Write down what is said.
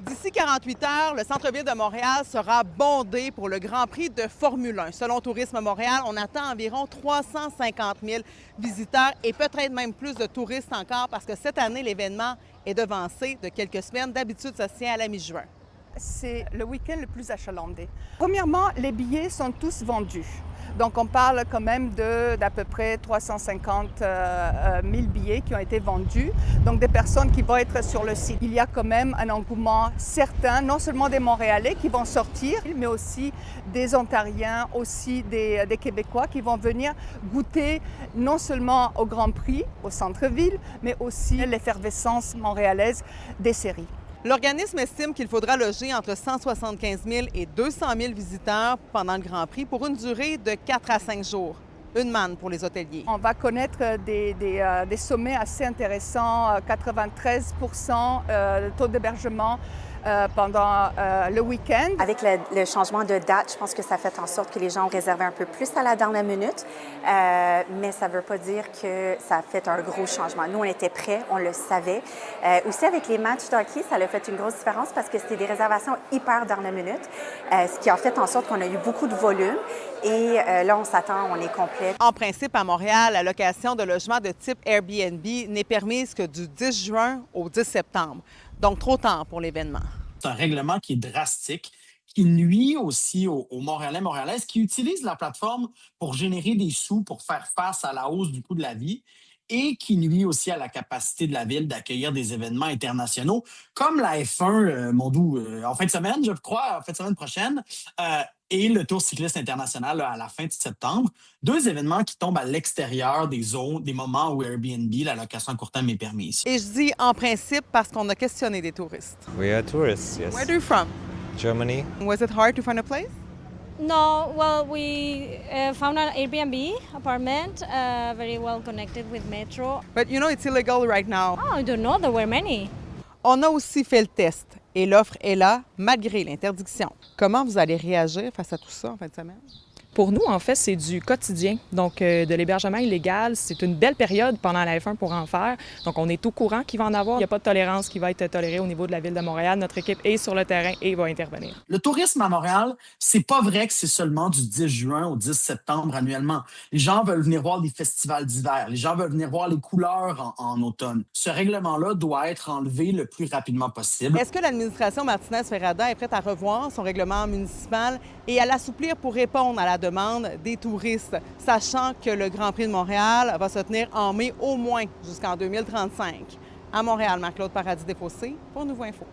D'ici 48 heures, le centre-ville de Montréal sera bondé pour le Grand Prix de Formule 1. Selon Tourisme Montréal, on attend environ 350 000 visiteurs et peut-être même plus de touristes encore parce que cette année, l'événement est devancé de quelques semaines. D'habitude, ça se tient à la mi-juin. C'est le week-end le plus achalandé. Premièrement, les billets sont tous vendus. Donc, on parle quand même d'à peu près 350 000 billets qui ont été vendus. Donc, des personnes qui vont être sur le site. Il y a quand même un engouement certain, non seulement des Montréalais qui vont sortir, mais aussi des Ontariens, aussi des Québécois qui vont venir goûter non seulement au Grand Prix, au centre-ville, mais aussi l'effervescence montréalaise des séries. L'organisme estime qu'il faudra loger entre 175 000 et 200 000 visiteurs pendant le Grand Prix pour une durée de 4 à 5 jours. Une manne pour les hôteliers. On va connaître des sommets assez intéressants, 93 de taux d'hébergement pendant le week-end. Avec le changement de date, je pense que ça fait en sorte que les gens ont réservé un peu plus à la dernière minute, mais ça ne veut pas dire que ça a fait un gros changement. Nous, on était prêts, on le savait. Aussi, avec les matchs de hockey, ça a fait une grosse différence parce que c'était des réservations hyper dernière minute, ce qui a fait en sorte qu'on a eu beaucoup de volume. Et là, on s'attend, on est complet. En principe, à Montréal, la location de logements de type Airbnb n'est permise que du 10 juin au 10 septembre. Donc, trop tard pour l'événement. C'est un règlement qui est drastique, qui nuit aussi aux Montréalais, Montréalaises qui utilisent la plateforme pour générer des sous, pour faire face à la hausse du coût de la vie et qui nuit aussi à la capacité de la ville d'accueillir des événements internationaux comme la F1, en fin de semaine, je crois, en fin de semaine prochaine, et le Tour cycliste international à la fin de septembre. Deux événements qui tombent à l'extérieur des zones, des moments où Airbnb, la location à court terme, est permise. Et je dis en principe parce qu'on a questionné des touristes. We are tourists, yes. Where are you from? Germany. Was it hard to find a place? No, well, we found an Airbnb apartment, very well connected with Metro. But you know, it's illegal right now. Oh, I don't know, there were many. On a aussi fait le test et l'offre est là malgré l'interdiction. Comment vous allez réagir face à tout ça en fin de semaine? Pour nous, en fait, c'est du quotidien. Donc, de l'hébergement illégal, c'est une belle période pendant la F1 pour en faire. Donc, on est au courant qu'il va en avoir. Il n'y a pas de tolérance qui va être tolérée au niveau de la Ville de Montréal. Notre équipe est sur le terrain et va intervenir. Le tourisme à Montréal, c'est pas vrai que c'est seulement du 10 juin au 10 septembre annuellement. Les gens veulent venir voir des festivals d'hiver. Les gens veulent venir voir les couleurs en automne. Ce règlement-là doit être enlevé le plus rapidement possible. Est-ce que l'administration Martinez-Ferrada est prête à revoir son règlement municipal et à l'assouplir pour répondre à la demande des touristes, sachant que le Grand Prix de Montréal va se tenir en mai au moins jusqu'en 2035? À Montréal, Marc-Claude Paradis-Desfossés pour Nouveau Info.